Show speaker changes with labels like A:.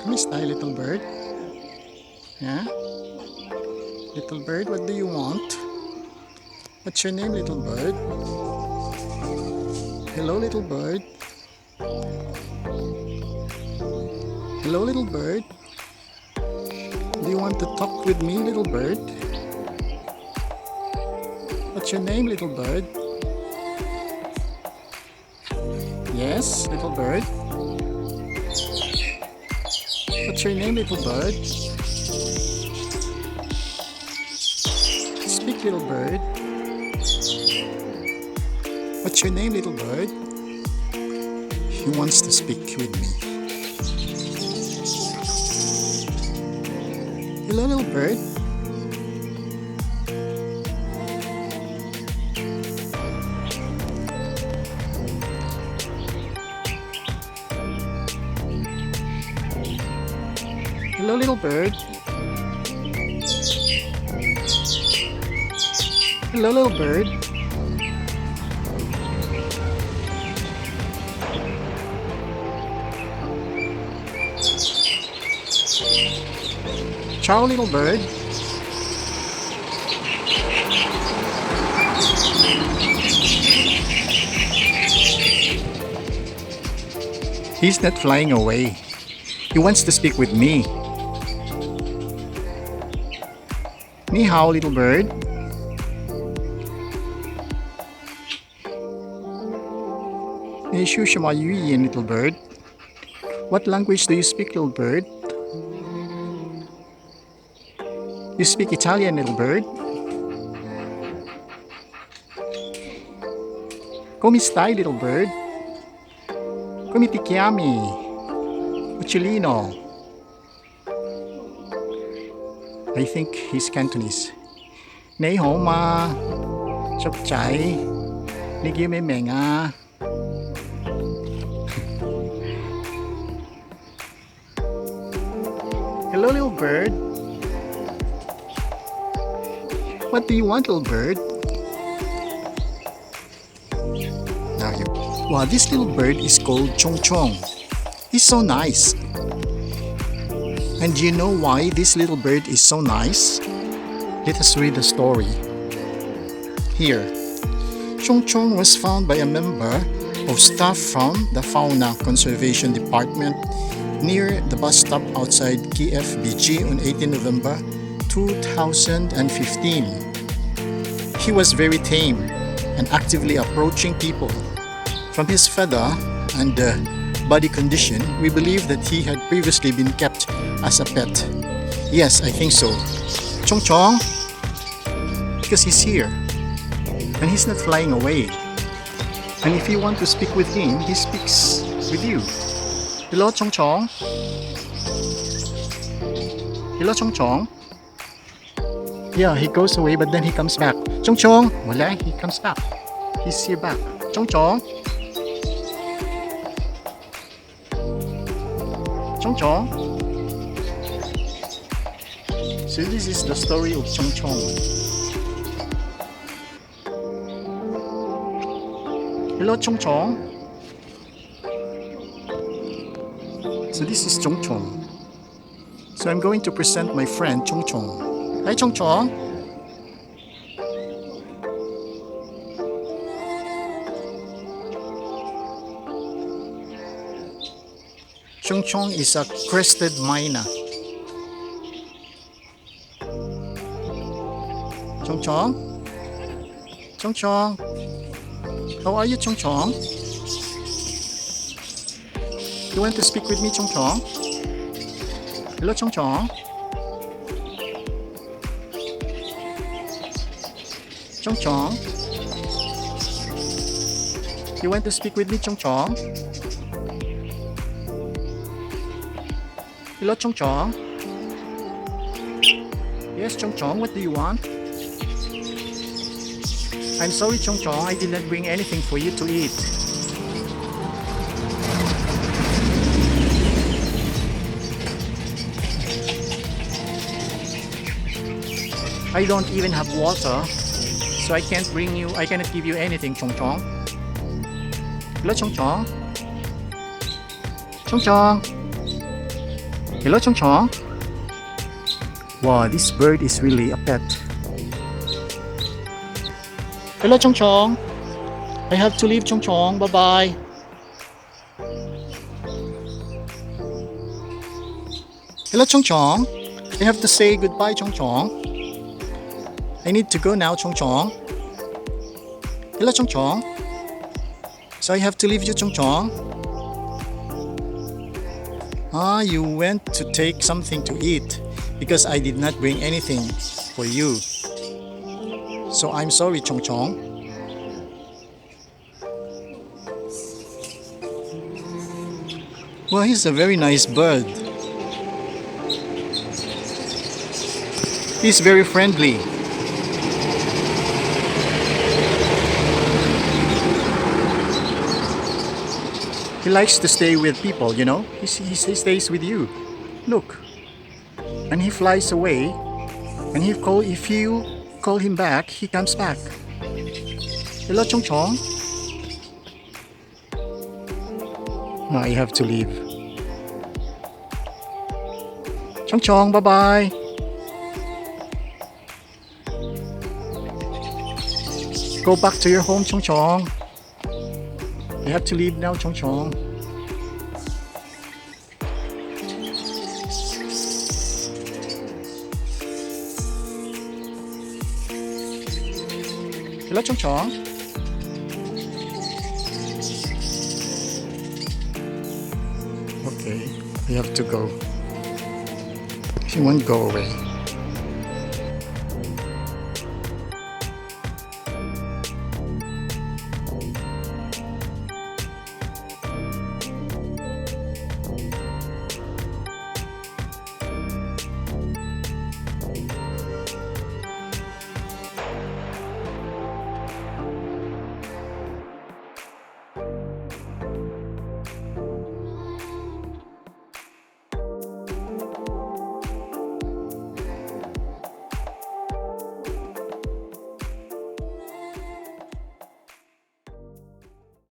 A: Kamusta, little bird? Yeah? Little bird, what do you want? What's your name, little bird? Hello, little bird. Hello, little bird. Do you want to talk with me, little bird? What's your name, little bird? Yes, little bird. What's your name, little bird? Speak, little bird. What's your name, little bird? He wants to speak with me. Hello, little bird. Hello, little bird. Hello, little bird. Ciao, little bird. He's not flying away. He wants to speak with me. Ni hao, little bird. Ni shu shima yuyin, little bird. What language do you speak, little bird? You speak Italian, little bird. Come stai, little bird? Come ti chiami? Uccellino. I think he's Cantonese. Nei hao ma. Chok chai. Ni ghi me meng a. Hello, little bird. What do you want, little bird? Wow, this little bird is called Chung Chung. He's so nice. And do you know why this little bird is so nice? Let us read the story. Here, Chung Chung was found by a member of staff from the Fauna Conservation Department near the bus stop outside KFBG on 18 November 2015. He was very tame and actively approaching people. From his feather and body condition, we believe that he had previously been kept as a pet. Yes, I think so. Chung Chung, because he's here and he's not flying away. And if you want to speak with him, he speaks with you. Hello, Chung Chung. Hello, Chung Chung. Yeah, he goes away, but then he comes back. Chung Chung, wala, he comes back. He's here back. Chung Chung. Chung Chung. So this is the story of Chung Chung. Hello, Chung Chung. So this is Chung Chung. So I'm going to present my friend Chung Chung. Hi, Chung Chung. Chung Chung is a crested Myna. Chung Chung? Chung Chung? How are you, Chung Chung? You want to speak with me, Chung Chung? Hello, Chung Chung? Chung Chung? You want to speak with me, Chung Chung? Hello, Chung Chung? Yes, Chung Chung, what do you want? I'm sorry, Chung Chung, I did not bring anything for you to eat. I don't even have water, so I cannot give you anything, Chung Chung. Hello, Chung Chung? Chung Chung? Hello, Chung Chung. Wow, this bird is really a pet. Hello, Chung Chung. I have to leave, Chung Chung. Bye-bye. Hello, Chung Chung. I have to say goodbye, Chung Chung. I need to go now, Chung Chung. Hello, Chung Chung. So I have to leave you, Chung Chung. Ah, you went to take something to eat because I did not bring anything for you. So I'm sorry, Chung Chung. Well, he's a very nice bird. He's very friendly. He likes to stay with people, you know. He stays with you. Look. And he flies away. And if you call him back, he comes back. Hello, Chung Chung. No, I have to leave. Chung Chung, bye-bye. Go back to your home, Chung Chung. You have to leave now, Chung Chung. Hello, Chung Chung. Okay, I have to go. She won't go away.